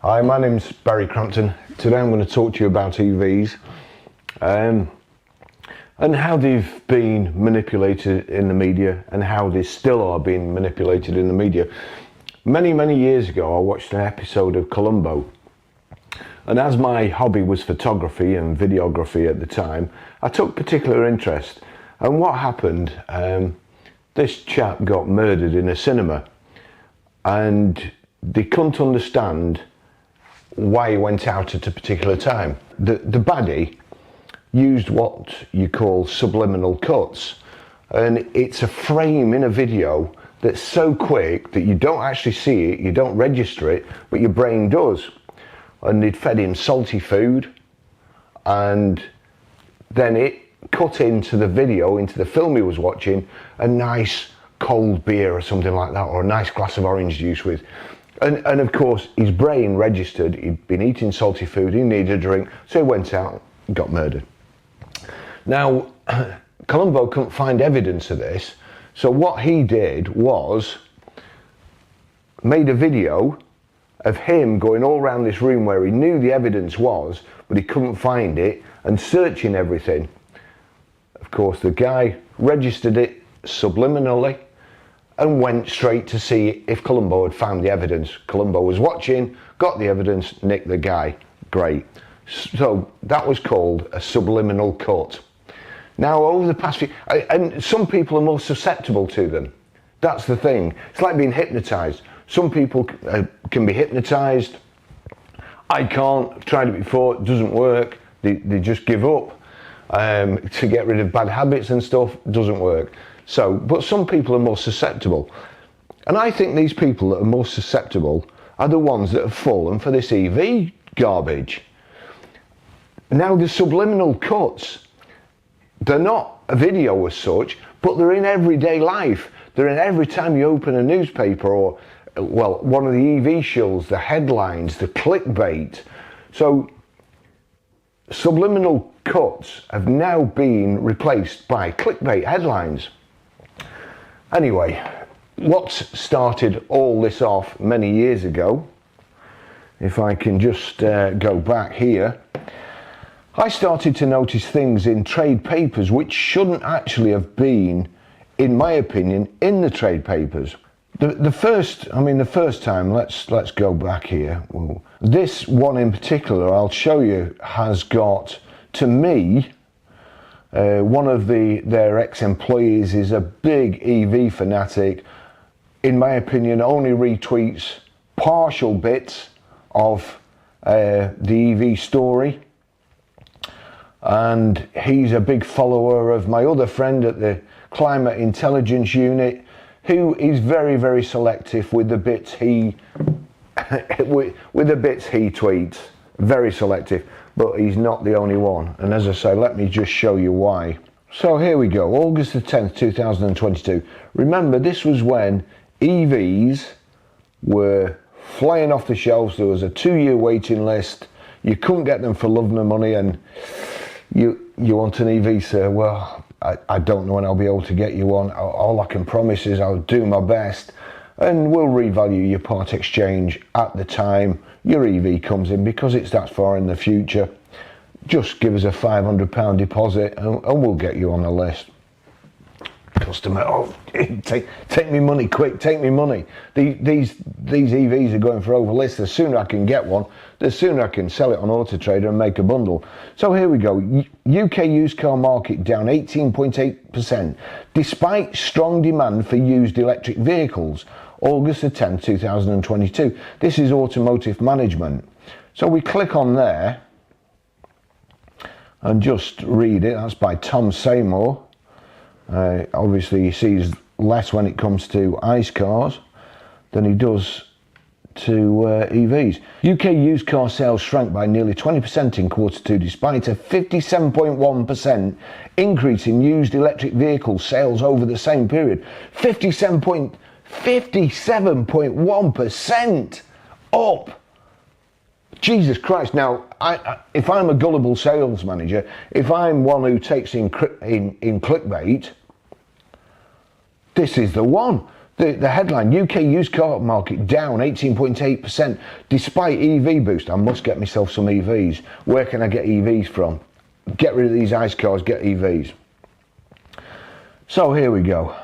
Hi, my name's Barry Crampton. Today I'm going to talk to you about EVs and how they've been manipulated in the media and how they still are being manipulated in the media. Many years ago I watched an episode of Columbo, and as my hobby was photography and videography at the time, I took particular interest. And what happened, this chap got murdered in a cinema and they couldn't understand why he went out at a particular time. The baddie used what you call subliminal cuts, and it's a frame in a video that's so quick that you don't actually see it, you don't register it, but your brain does. And they'd fed him salty food, and then it cut into the video, into the film he was watching, a nice cold beer or something like that, or a nice glass of orange juice with. And of course his brain registered he'd been eating salty food, he needed a drink, so he went out and got murdered. Now, Columbo couldn't find evidence of this, so what he did was made a video of him going all around this room where he knew the evidence was, but he couldn't find it, and searching everything. Of course, the guy registered it subliminally and went straight to see if Columbo had found the evidence. Columbo was watching, got the evidence, nicked the guy. Great. So that was called a subliminal cut. Now, over the past few, and some people are more susceptible to them. That's the thing. It's like being hypnotized. Some people can be hypnotized. I can't. I've tried it before. It doesn't work. They just give up. To get rid of bad habits and stuff, doesn't work. So, but some people are more susceptible. And I think these people that are more susceptible are the ones that have fallen for this EV garbage. Now, the subliminal cuts, they're not a video as such, but they're in everyday life. They're in every time you open a newspaper or, well, one of the EV shows, the headlines, the clickbait. So, subliminal cuts have now been replaced by clickbait headlines. Anyway, what started all this off many years ago, if I can just go back here, I started to notice things in trade papers which shouldn't actually have been, in my opinion, in the trade papers. The first time, let's go back here. Well, this one in particular, I'll show you, has got, to me, one of their ex-employees is a big EV fanatic. In my opinion, only retweets partial bits of the EV story. And he's a big follower of my other friend at the Climate Intelligence Unit, who is very selective with the bits he with the bits he tweets. Very selective, but he's not the only one. And as I say, let me just show you why. So here we go, August the 10th, 2022. Remember, this was when EVs were flying off the shelves. There was a 2-year waiting list. You couldn't get them for love nor money, and you want an EV, sir? Well, I don't know when I'll be able to get you one. All I can promise is I'll do my best, and we'll revalue your part exchange at the time your EV comes in, because it's that far in the future. Just give us a £500 deposit and we'll get you on the list. Customer, oh, take me money, quick, take me money. These EVs are going for over list. The sooner I can get one, the sooner I can sell it on Auto Trader and make a bundle. So here we go. UK used car market down 18.8%, despite strong demand for used electric vehicles. August the 10th, 2022. This is automotive management. So we click on there and just read it. That's by Tom Seymour. Obviously he sees less when it comes to ICE cars than he does to EVs. UK used car sales shrank by nearly 20% in Q2, despite a 57.1% increase in used electric vehicle sales over the same period. 57.1% up. Jesus Christ. Now, if I'm a gullible sales manager, if I'm one who takes in clickbait, this is the one. The headline, UK used car market down 18.8% despite EV boost. I must get myself some EVs. Where can I get EVs from? Get rid of these ICE cars, get EVs. So here we go.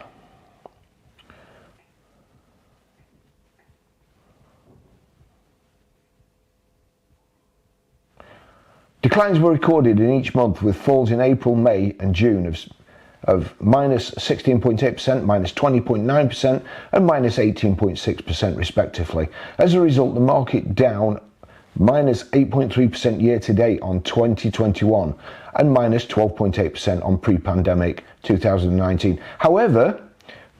Declines were recorded in each month, with falls in April, May and June of minus 16.8%, minus 20.9% and minus 18.6% respectively. As a result, the market down minus 8.3% year to date on 2021 and minus 12.8% on pre-pandemic 2019. However,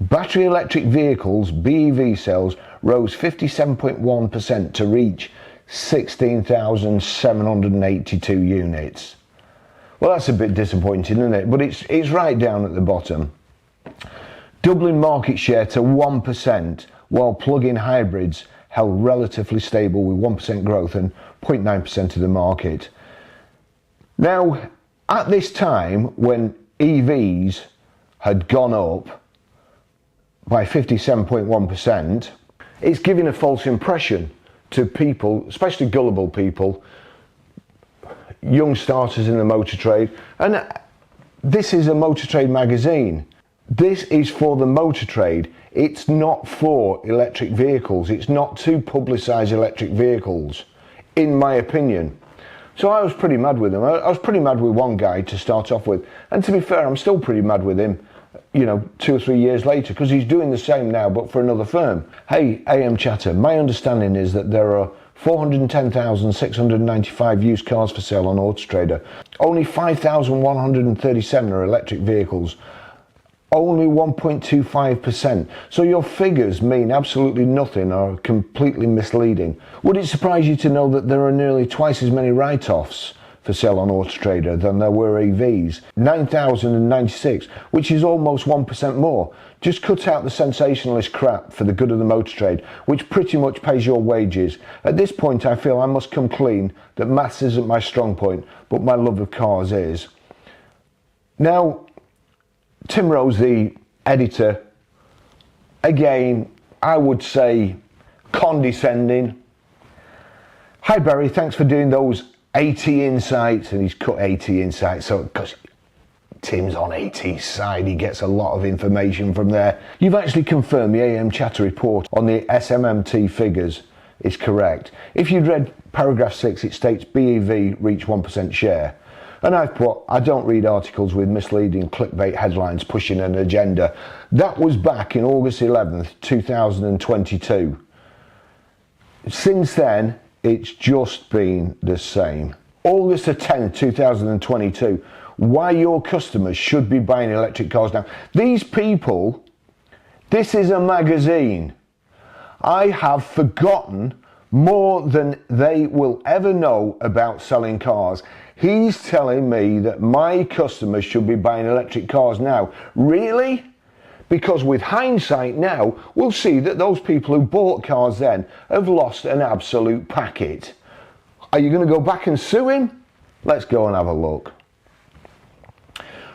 battery electric vehicles BEV sales rose 57.1% to reach 16,782 units. Well, that's a bit disappointing, isn't it? But it's right down at the bottom. Doubling market share to 1%, while plug-in hybrids held relatively stable with 1% growth and 0.9% of the market. Now, at this time, when EVs had gone up by 57.1%, it's giving a false impression to people, especially gullible people, young starters in the motor trade. And this is a motor trade magazine. This is for the motor trade. It's not for electric vehicles. It's not to publicise electric vehicles, in my opinion. So I was pretty mad with them. I was pretty mad with one guy to start off with. And to be fair, I'm still pretty mad with him, 2 or 3 years later, because he's doing the same now, but for another firm. Hey, AM Chatter, my understanding is that there are 410,695 used cars for sale on Autotrader. Only 5,137 are electric vehicles. Only 1.25%. So your figures mean absolutely nothing, or completely misleading. Would it surprise you to know that there are nearly twice as many write-offs for sale on Autotrader than there were EVs? 9,096, which is almost 1% more. Just cut out the sensationalist crap for the good of the motor trade, which pretty much pays your wages. At this point, I feel I must come clean that maths isn't my strong point, but my love of cars is. Now, Tim Rose, the editor, again, I would say condescending. Hi Barry, thanks for doing those 80 insights, and he's cut 80 insights, so because Tim's on 80's side, he gets a lot of information from there. You've actually confirmed the AM Chatter report on the SMMT figures is correct. If you'd read paragraph 6, it states BEV reach 1% share. And I've put, I don't read articles with misleading clickbait headlines pushing an agenda. That was back in August 11th, 2022. Since then, it's just been the same. August 10th, 2022, why your customers should be buying electric cars now. These people, this is a magazine. I have forgotten more than they will ever know about selling cars. He's telling me that my customers should be buying electric cars now. Really? Because with hindsight now, we'll see that those people who bought cars then have lost an absolute packet. Are you going to go back and sue him? Let's go and have a look.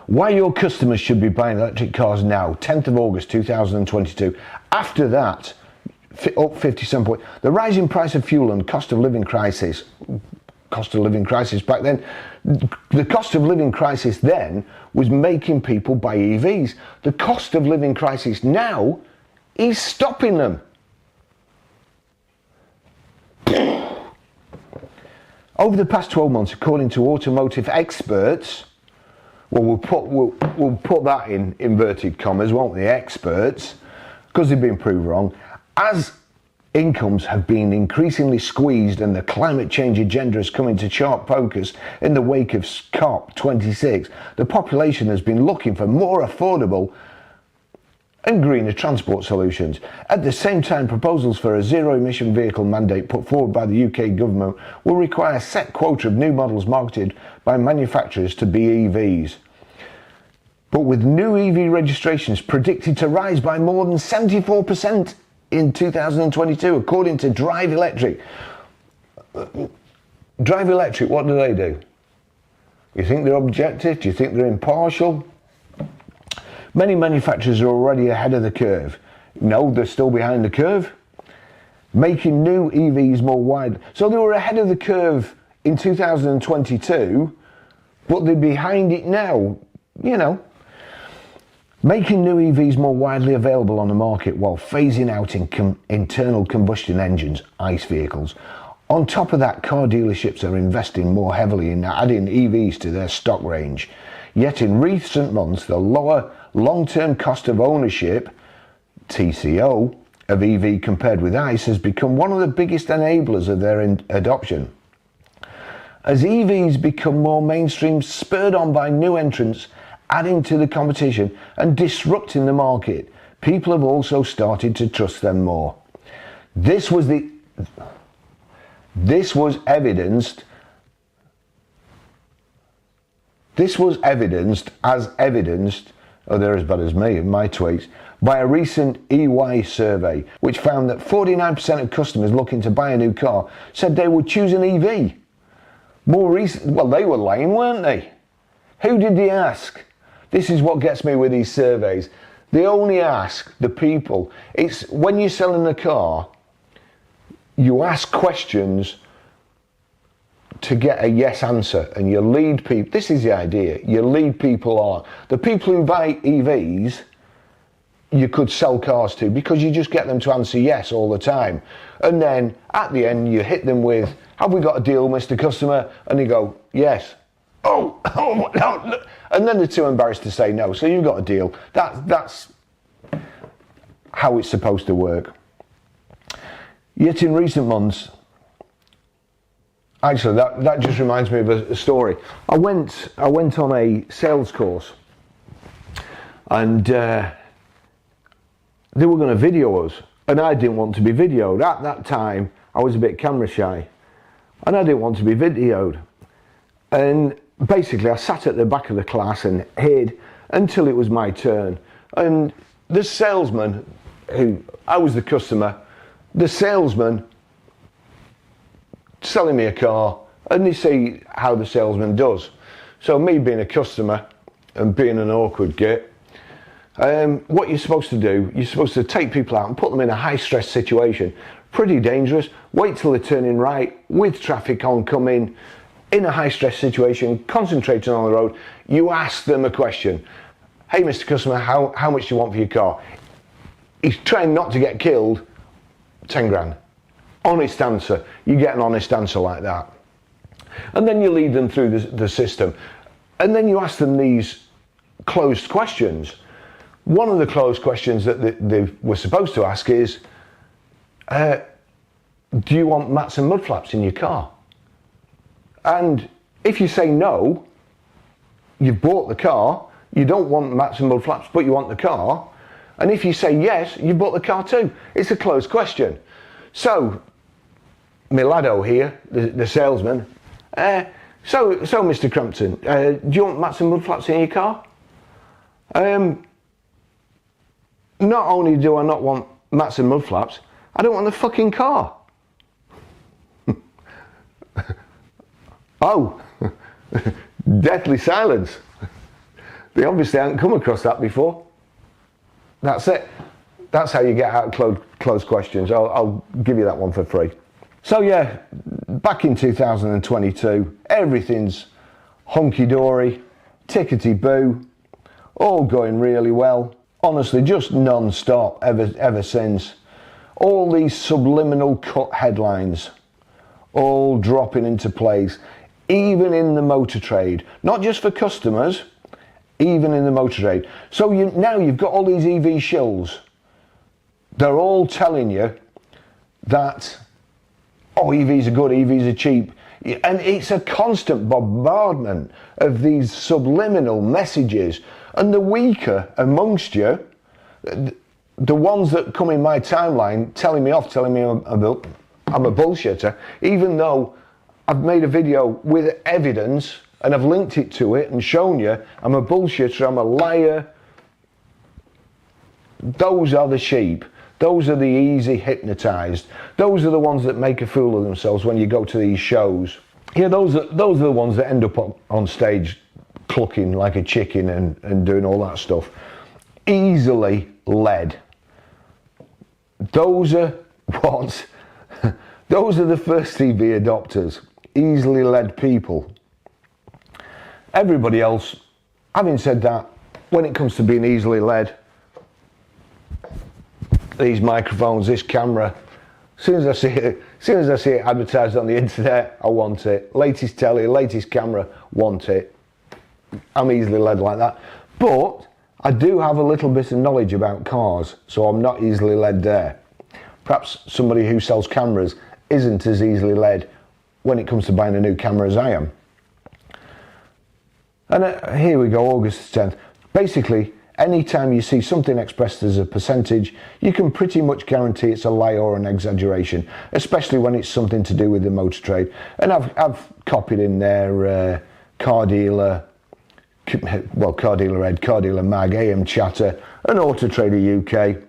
Why your customers should be buying electric cars now, 10th of August 2022. After that, up 57 points. The rising price of fuel and cost of living crisis. Cost of living crisis back then. The cost of living crisis then was making people buy EVs. The cost of living crisis now is stopping them. Over the past 12 months, according to automotive experts, well, we'll put that in inverted commas, won't we, experts, because they've been proved wrong, as incomes have been increasingly squeezed and the climate change agenda has come into sharp focus in the wake of COP26, the population has been looking for more affordable and greener transport solutions. At the same time, proposals for a zero-emission vehicle mandate put forward by the UK government will require a set quota of new models marketed by manufacturers to be EVs. But with new EV registrations predicted to rise by more than 74% in 2022, according to Drive Electric. Drive Electric, what do? You think they're objective? Do you think they're impartial? Many manufacturers are already ahead of the curve No, they're still behind the curve. Making new EVs more wide. So they were ahead of the curve in 2022, but they're behind it now, you know. Making new EVs more widely available on the market while phasing out internal combustion engines, ICE vehicles. On top of that, car dealerships are investing more heavily in adding EVs to their stock range. Yet in recent months, the lower long-term cost of ownership, TCO, of EV compared with ICE has become one of the biggest enablers of their adoption. As EVs become more mainstream, spurred on by new entrants, adding to the competition and disrupting the market, people have also started to trust them more. This was evidenced oh, they're as bad as me in my tweets, by a recent EY survey, which found that 49% of customers looking to buy a new car said they would choose an EV. Well, they were lying, weren't they? Who did they ask? This is what gets me with these surveys. They only ask the people. It's when you're selling a car, you ask questions to get a yes answer, and you lead people. This is the idea. You lead people on. The people who buy EVs, you could sell cars to, because you just get them to answer yes all the time. And then at the end, you hit them with, have we got a deal, Mr. Customer? And they go, yes. Oh, no. And then they're too embarrassed to say no. So you've got a deal. That's how it's supposed to work. Yet in recent months, actually, that just reminds me of a story. I went on a sales course, and they were going to video us, and I didn't want to be videoed. At that time, I was a bit camera shy, and I didn't want to be videoed. And basically, I sat at the back of the class and hid until it was my turn. And the salesman, I was the customer, the salesman selling me a car, and you see how the salesman does. So me being a customer and being an awkward git, what you're supposed to do, you're supposed to take people out and put them in a high stress situation. Pretty dangerous. Wait till they're turning right with traffic oncoming, in a high stress situation, concentrating on the road. You ask them a question. Hey, Mr. Customer, how much do you want for your car? He's trying not to get killed. 10 grand. Honest answer. You get an honest answer like that. And then you lead them through the system. And then you ask them these closed questions. One of the closed questions that they were supposed to ask is, do you want mats and mud flaps in your car? And if you say no, you've bought the car, you don't want mats and mud flaps, but you want the car. And if you say yes, you've bought the car too. It's a closed question. So, Milado here, the salesman, so Mr. Crampton, do you want mats and mud flaps in your car? Not only do I not want mats and mud flaps, I don't want the fucking car. Oh, deathly silence. They obviously haven't come across that before. That's it. That's how you get out of closed questions. I'll give you that one for free. So yeah, back in 2022, everything's hunky-dory, tickety-boo, all going really well. Honestly, just non-stop ever since. All these subliminal cut headlines, all dropping into place, even in the motor trade. Not just for customers, even in the motor trade. So now you've got all these EV shills. They're all telling you that, oh, EVs are good, EVs are cheap. And it's a constant bombardment of these subliminal messages. And the weaker amongst you, the ones that come in my timeline telling me off, telling me I'm a bullshitter, even though I've made a video with evidence and I've linked it to it and shown you I'm a bullshitter, I'm a liar. Those are the sheep. Those are the easy hypnotized. Those are the ones that make a fool of themselves when you go to these shows. Yeah, those are the ones that end up on stage clucking like a chicken and doing all that stuff. Easily led. Those are what? Those are the first EV adopters, easily led people. Everybody else, having said that, when it comes to being easily led, these microphones, this camera, as soon as I see it advertised on the internet, I want it. Latest telly, latest camera, want it. I'm easily led like that. But I do have a little bit of knowledge about cars, so I'm not easily led there. Perhaps somebody who sells cameras isn't as easily led when it comes to buying a new camera as I am. And here we go, August 10th. Basically, anytime you see something expressed as a percentage, you can pretty much guarantee it's a lie or an exaggeration, especially when it's something to do with the motor trade. And I've copied in there car dealer, well, car dealer Ed, car dealer Mag, AM Chatter, and Auto Trader UK.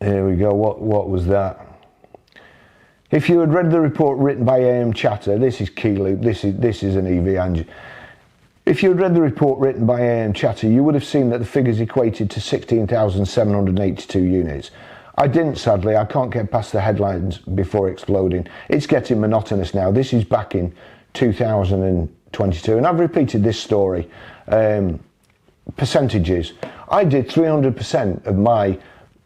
Here we go, what was that? If you had read the report written by AM Chatter, this is key, Luke, this is an EV engine. If you had read the report written by AM Chatter, you would have seen that the figures equated to 16,782 units. I didn't, sadly. I can't get past the headlines before exploding. It's getting monotonous now. This is back in 2022, and I've repeated this story. Percentages. I did 300% of my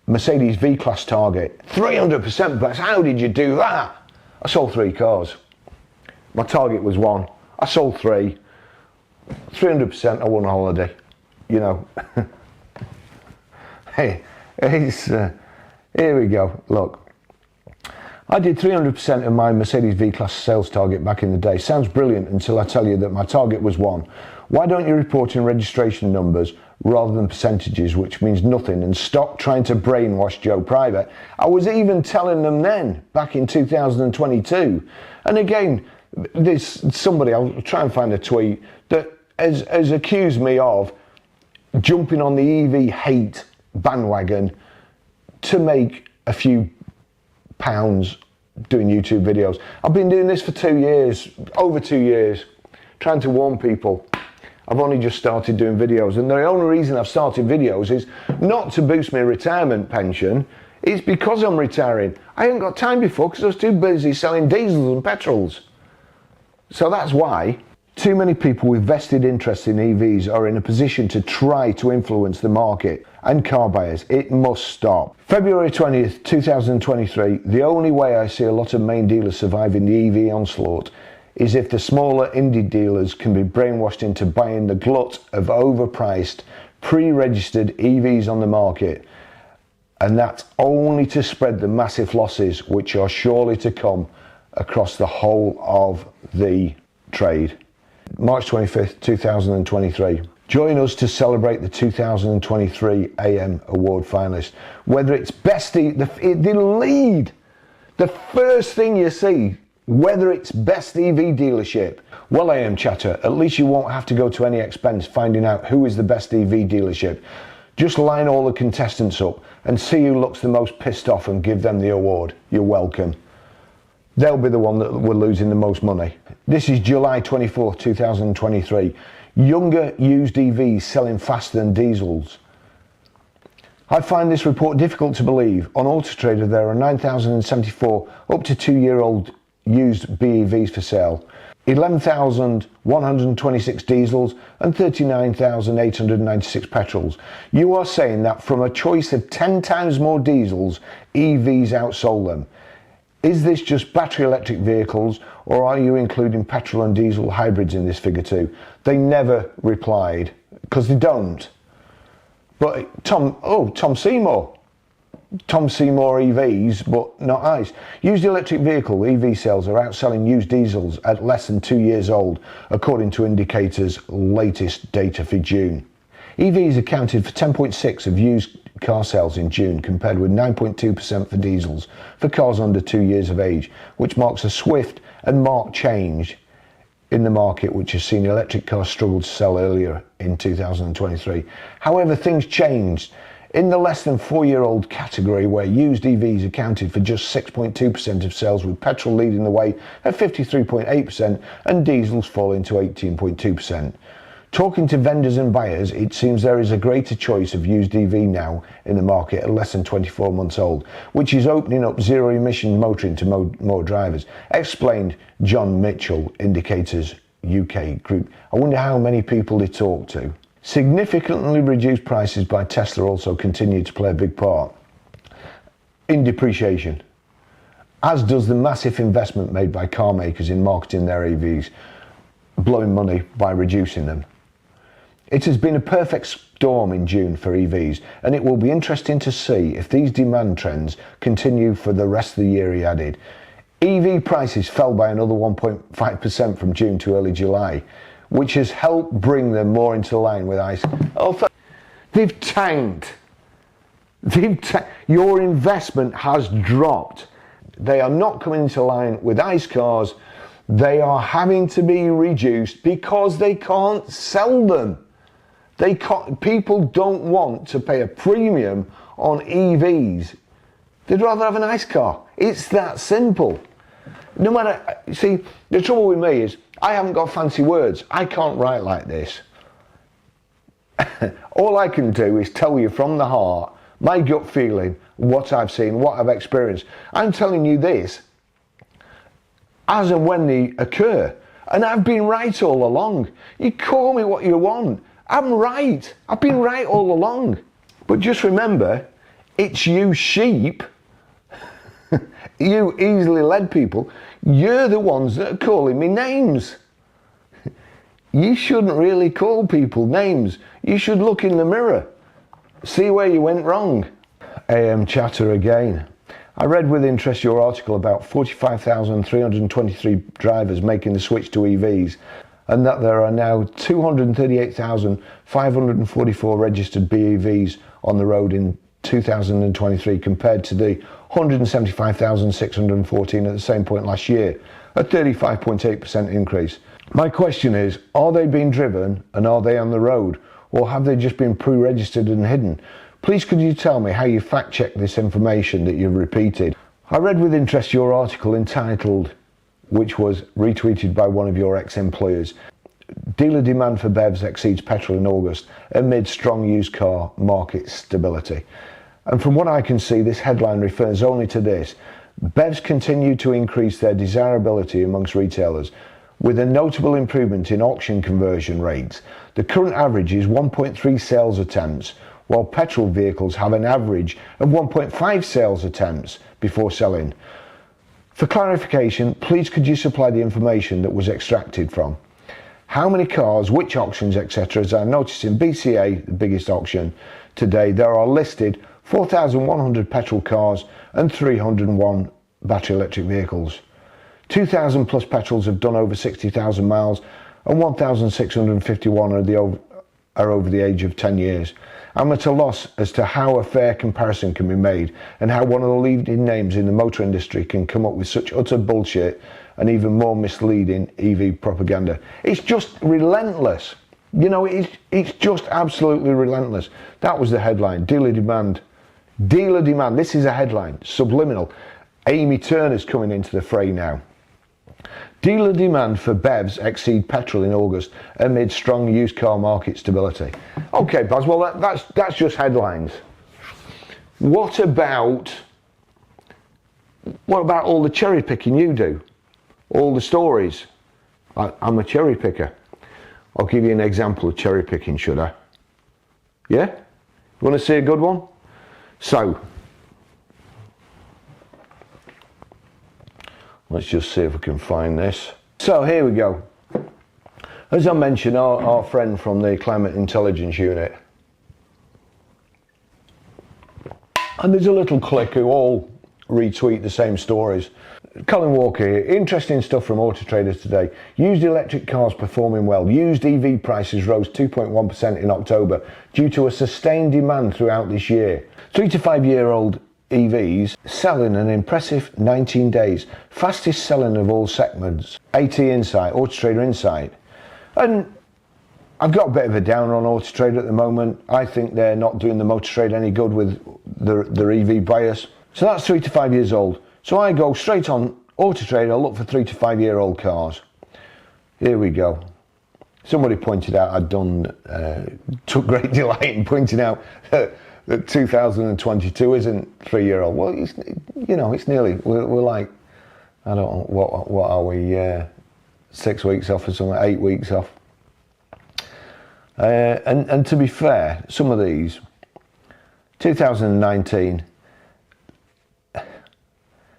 Mercedes V-Class target. 300%, Bless. How did you do that? I sold 3 cars. My target was 1. I sold 3. 300%, I won a holiday. You know. Hey, here we go. Look. I did 300% of my Mercedes V-Class sales target back in the day. Sounds brilliant until I tell you that my target was 1. Why don't you report in registration numbers rather than percentages, which means nothing, and stop trying to brainwash Joe Private? I was even telling them then, back in 2022. And again, there's somebody, I'll try and find a tweet, that has accused me of jumping on the EV hate bandwagon to make a few pounds doing YouTube videos. I've been doing this for 2 years, over 2 years, trying to warn people. I've only just started doing videos, and the only reason I've started videos is not to boost my retirement pension. It's because I'm retiring. I ain't got time before because I was too busy selling diesels and petrols. So that's why. Too many people with vested interest in EVs are in a position to try to influence the market and car buyers. It must stop. February 20th, 2023, the only way I see a lot of main dealers surviving the EV onslaught is if the smaller indie dealers can be brainwashed into buying the glut of overpriced, pre-registered EVs on the market. And that's only to spread the massive losses which are surely to come across the whole of the trade. March 25th, 2023. Join us to celebrate the 2023 AM Award finalists. Whether it's best, the lead, the first thing you see, whether it's best EV dealership. Well, AM Chatter, at least you won't have to go to any expense finding out who is the best EV dealership. Just line all the contestants up and see who looks the most pissed off and give them the award. You're welcome. They'll be the one that we're losing the most money. This is July 24th, 2023. Younger used EVs selling faster than diesels. I find this report difficult to believe. On Auto Trader, there are 9,074 up to 2-year-old used BEVs for sale, 11,126 diesels and 39,896 petrols. You are saying that from a choice of 10 times more diesels, EVs outsold them. Is this just battery electric vehicles, or are you including petrol and diesel hybrids in this figure too? They never replied, because they don't. But Tom Seymour EVs, but not ICE. Used electric vehicle EV sales are outselling used diesels at less than 2 years old, according to Indicator's latest data for June. EVs accounted for 10.6% of used car sales in June, compared with 9.2% for diesels for cars under 2 years of age, which marks a swift and marked change in the market, which has seen electric cars struggle to sell earlier in 2023. However, things changed. In the less than 4-year-old category, where used EVs accounted for just 6.2% of sales, with petrol leading the way at 53.8% and diesels falling to 18.2%. Talking to vendors and buyers, it seems there is a greater choice of used EV now in the market at less than 24 months old, which is opening up zero-emission motoring to more drivers, explained John Mitchell, Indicators UK Group. I wonder how many people they talk to. Significantly reduced prices by Tesla also continue to play a big part in depreciation, as does the massive investment made by car makers in marketing their EVs, blowing money by reducing them. It has been a perfect storm in June for EVs, and it will be interesting to see if these demand trends continue for the rest of the year, he added. EV prices fell by another 1.5% from June to early July, which has helped bring them more into line with ICE. They've tanked. Your investment has dropped. They are not coming into line with ICE cars. They are having to be reduced because they can't sell them. People don't want to pay a premium on EVs. They'd rather have an ICE car. It's that simple. No matter, see, the trouble with me is I haven't got fancy words. I can't write like this. All I can do is tell you from the heart, my gut feeling, what I've seen, what I've experienced. I'm telling you this as and when they occur. And I've been right all along. You call me what you want. I'm right. I've been right all along. But just remember, it's you sheep, you easily led people, you're the ones that are calling me names. You shouldn't really call people names. You should look in the mirror, see where you went wrong. AM chatter again. I read with interest your article about 45,323 drivers making the switch to EVs, and that there are now 238,544 registered BEVs on the road in 2023 compared to the 175,614 at the same point last year, a 35.8% increase. My question is, are they being driven and are they on the road, or have they just been pre-registered and hidden? Please could you tell me how you fact-check this information that you've repeated? I read with interest your article entitled, which was retweeted by one of your ex-employers, Dealer demand for BEVs exceeds petrol in August amid strong used car market stability. And from what I can see, this headline refers only to this. BEVs continue to increase their desirability amongst retailers, with a notable improvement in auction conversion rates. The current average is 1.3 sales attempts, while petrol vehicles have an average of 1.5 sales attempts before selling. For clarification, please could you supply the information that was extracted from? How many cars, which auctions, etc. As I noticed in BCA, the biggest auction today, there are listed 4,100 petrol cars and 301 battery electric vehicles. 2,000 plus petrols have done over 60,000 miles and 1,651 are over the age of 10 years. I'm at a loss as to how a fair comparison can be made and how one of the leading names in the motor industry can come up with such utter bullshit and even more misleading EV propaganda. It's just relentless. You know, it's just absolutely relentless. That was the headline, dealer demand. Dealer demand, this is a headline, Subliminal. Amy Turner's coming into the fray now. Dealer demand for BEVs exceed petrol in August amid strong used car market stability. Okay, Baz, well that's just headlines. What about all the cherry picking you do? All the stories? I'm a cherry picker. I'll give you an example of cherry picking, should I? Yeah? You want to see a good one? So, let's just see if we can find this. So here we go. As I mentioned, our friend from the Climate Intelligence Unit. And there's a little clique who all retweet the same stories. Colin Walker here. Interesting stuff from Auto Trader today. Used electric cars performing well. Used EV prices rose 2.1% in October due to a sustained demand throughout this year. 3 to 5 year old EVs sell in an impressive 19 days. Fastest selling of all segments. AT Insight, Auto Trader Insight. And I've got a bit of a downer on Auto Trader at the moment. I think they're not doing the motor trade any good with their EV bias. So that's 3 to 5 years old. So I go straight on Auto Trader, look for 3 to 5 year old cars. Here we go. Somebody pointed out took great delight in pointing out that 2022 isn't 3-year-old. Well, it's nearly, we're like, I don't know, what are we, 6 weeks off or something, 8 weeks off. And to be fair, some of these, 2019,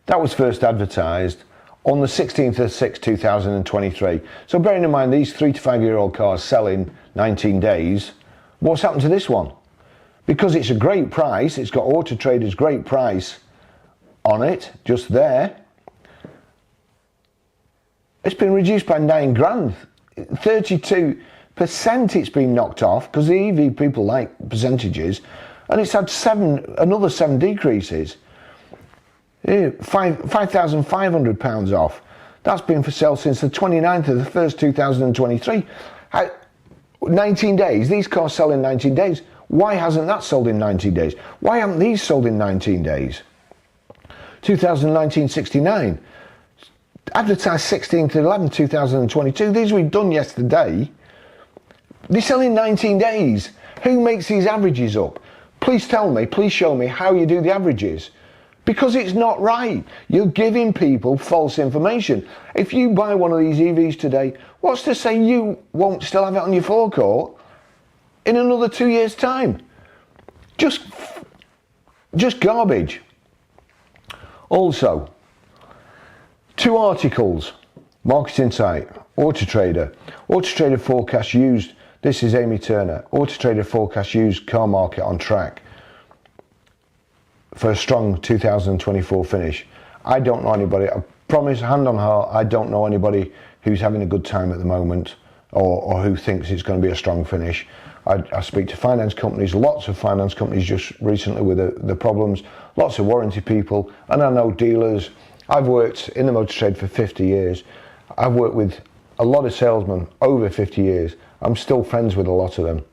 that was first advertised on the 16th of 6, 2023. So bearing in mind these 3 to 5 year old cars sell in 19 days, what's happened to this one? Because it's a great price, it's got Auto Trader's great price on it, just there. It's been reduced by 9 grand. 32% it's been knocked off, because the EV people like percentages, and it's had another 7 decreases. £5,500 off. That's been for sale since the 29th of the 1st, 2023. 19 days, these cars sell in 19 days. Why hasn't that sold in 19 days? Why haven't these sold in 19 days? 2019 69, advertised 16th of 11, 2022. These were done yesterday. They sell in 19 days. Who makes these averages up? Please tell me, please show me how you do the averages. Because it's not right. You're giving people false information. If you buy one of these EVs today, what's to say you won't still have it on your forecourt in another 2 years' time? Just garbage. Also, 2 articles, marketing site, Auto Trader forecast used, this is Amy Turner, Auto Trader forecast used car market on track for a strong 2024 finish. I don't know anybody, I promise, hand on heart, I don't know anybody who's having a good time at the moment or who thinks it's going to be a strong finish. I speak to finance companies, lots of finance companies just recently with the problems, lots of warranty people, and I know dealers. I've worked in the motor trade for 50 years. I've worked with a lot of salesmen over 50 years. I'm still friends with a lot of them.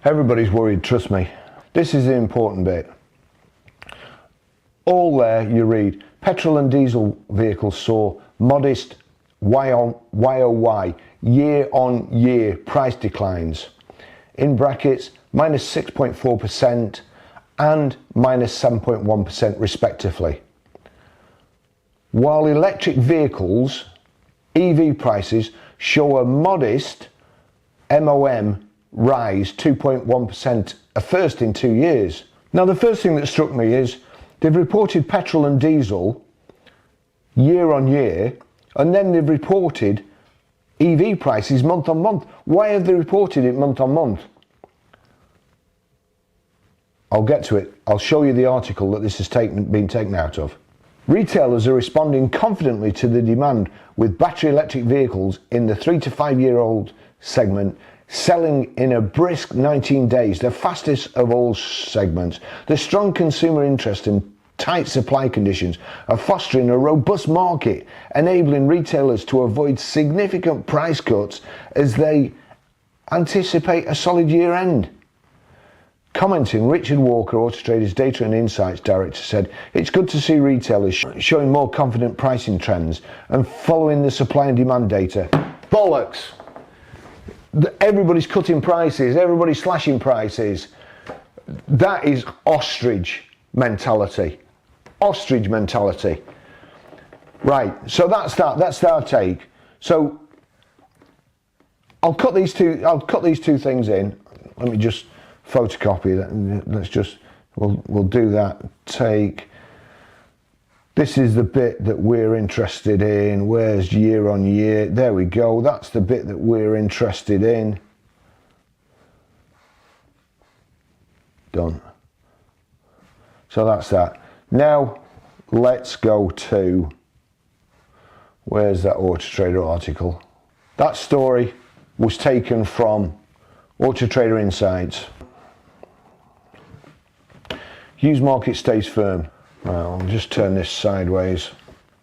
Everybody's worried, trust me. This is the important bit. All there you read, petrol and diesel vehicles saw modest YOY, year-on-year price declines. In brackets, minus 6.4% and minus 7.1% respectively. While electric vehicles, EV prices show a modest MOM rise 2.1%, a first in 2 years. Now the first thing that struck me is they've reported petrol and diesel year on year, and then they've reported EV prices month on month. Why have they reported it month on month? I'll get to it. I'll show you the article that this has been taken out of. Retailers are responding confidently to the demand, with battery electric vehicles in the 3 to 5 year old segment selling in a brisk 19 days, the fastest of all segments. The strong consumer interest and tight supply conditions are fostering a robust market, enabling retailers to avoid significant price cuts as they anticipate a solid year end. Commenting, Richard Walker, Auto Trader's Data and Insights Director, said, "It's good to see retailers showing more confident pricing trends and following the supply and demand data." Bollocks! Everybody's cutting prices, everybody's slashing prices. That is ostrich mentality. Ostrich mentality. Right, so that's our take. So I'll cut these two things in. Let me just photocopy that. We'll do that. This is the bit that we're interested in. Where's year on year? There we go. That's the bit that we're interested in. Done. So that's that. Now let's go to, where's that Auto Trader article? That story was taken from Auto Trader Insights. Used market stays firm. Well, I'll just turn this sideways.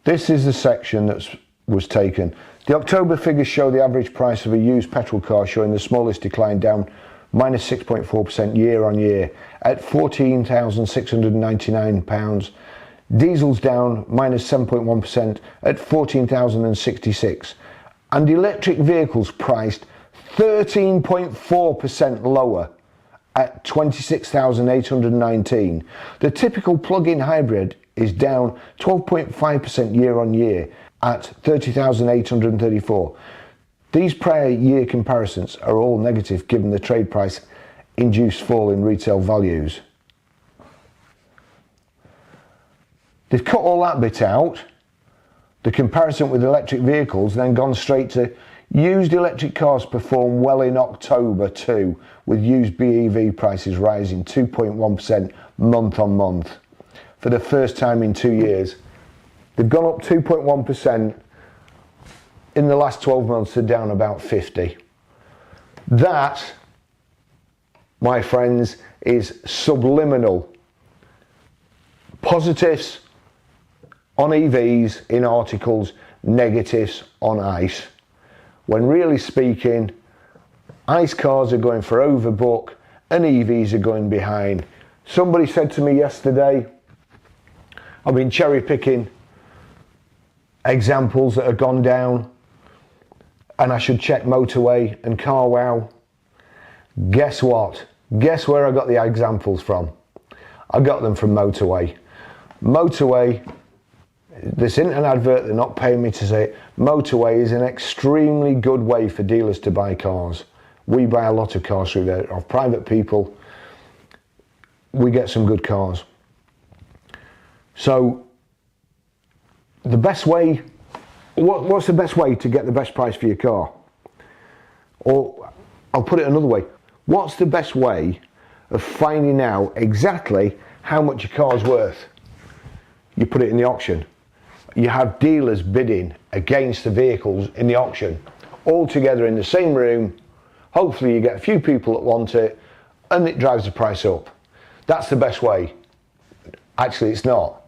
This is the section that was taken. The October figures show the average price of a used petrol car showing the smallest decline, down minus 6.4% year on year at £14,699. Diesel's down minus 7.1% at £14,066. And electric vehicles priced 13.4% lower at 26,819. The typical plug-in hybrid is down 12.5% year on year at 30,834. These prior year comparisons are all negative given the trade price induced fall in retail values. They've cut all that bit out, the comparison with electric vehicles, then gone straight to used electric cars perform well in October too, with used BEV prices rising 2.1% month on month. For the first time in 2 years. They've gone up 2.1%. In the last 12 months, they're down about 50. That, my friends, is subliminal. Positives on EVs in articles, negatives on ICE. When really speaking, ICE cars are going for overbook and EVs are going behind. Somebody said to me yesterday, I've been cherry picking examples that have gone down and I should check Motorway and CarWow. Guess what? Guess where I got the examples from? I got them from Motorway. Motorway, this isn't an advert, they're not paying me to say it. Motorway is an extremely good way for dealers to buy cars. We buy a lot of cars through there, of private people. We get some good cars. So, the best way, what's the best way to get the best price for your car? Or, I'll put it another way. What's the best way of finding out exactly how much your car's worth? You put it in the auction. You have dealers bidding against the vehicles in the auction, all together in the same room. Hopefully you get a few people that want it and it drives the price up. That's the best way. Actually, it's not.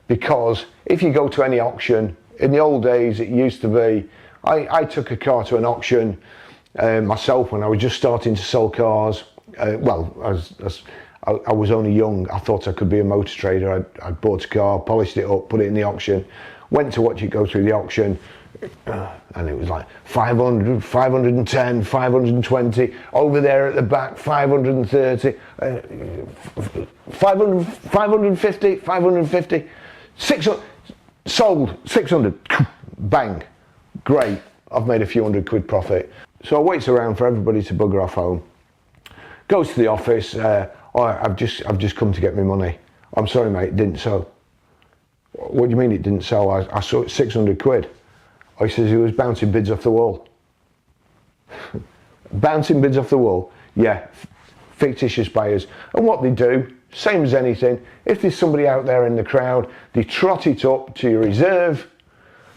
Because if you go to any auction, in the old days it used to be, I took a car to an auction myself when I was just starting to sell cars. I was only young. I thought I could be a motor trader. I bought a car, polished it up, put it in the auction, went to watch it go through the auction, and it was like 500, 510, 520, over there at the back, 530, 550, 550, 600, sold, 600, bang, great, I've made a few £100 profit. So I waits around for everybody to bugger off home, goes to the office, I've just come to get my money. I'm sorry mate, it didn't sell. What do you mean it didn't sell? I saw it £600. He says he was bouncing bids off the wall. Bouncing bids off the wall? Yeah, fictitious buyers. And what they do, same as anything, if there's somebody out there in the crowd, they trot it up to your reserve,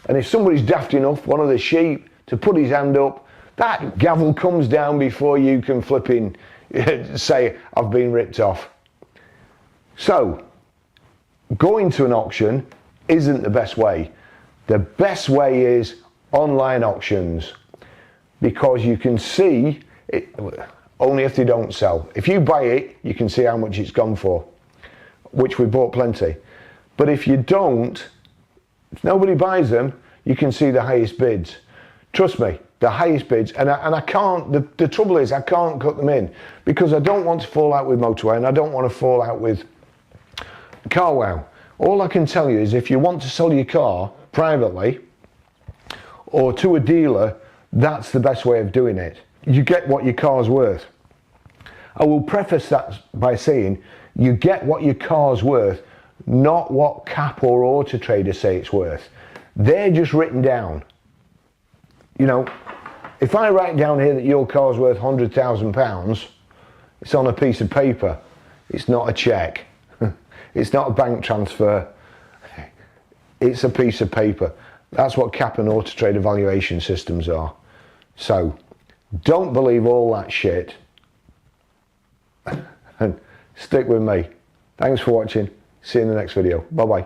and if somebody's daft enough, one of the sheep, to put his hand up, that gavel comes down before you can flipping say, I've been ripped off. So, going to an auction isn't the best way. The best way is online auctions, because you can see it, only if they don't sell. If you buy it, you can see how much it's gone for, which we bought plenty. But if you don't, if nobody buys them, you can see the highest bids. Trust me, the highest bids, and I can't, the trouble is I can't cut them in, because I don't want to fall out with Motorway and I don't want to fall out with CarWow. All I can tell you is if you want to sell your car privately or to a dealer, that's the best way of doing it. You get what your car's worth. I will preface that by saying you get what your car's worth, not what Cap or Auto Trader say it's worth. They're just written down. You know, if I write down here that your car's worth £100,000, it's on a piece of paper. It's not a cheque. It's not a bank transfer. It's a piece of paper. That's what Cap and Auto Trader valuation systems are. So, don't believe all that shit. And stick with me. Thanks for watching. See you in the next video. Bye bye.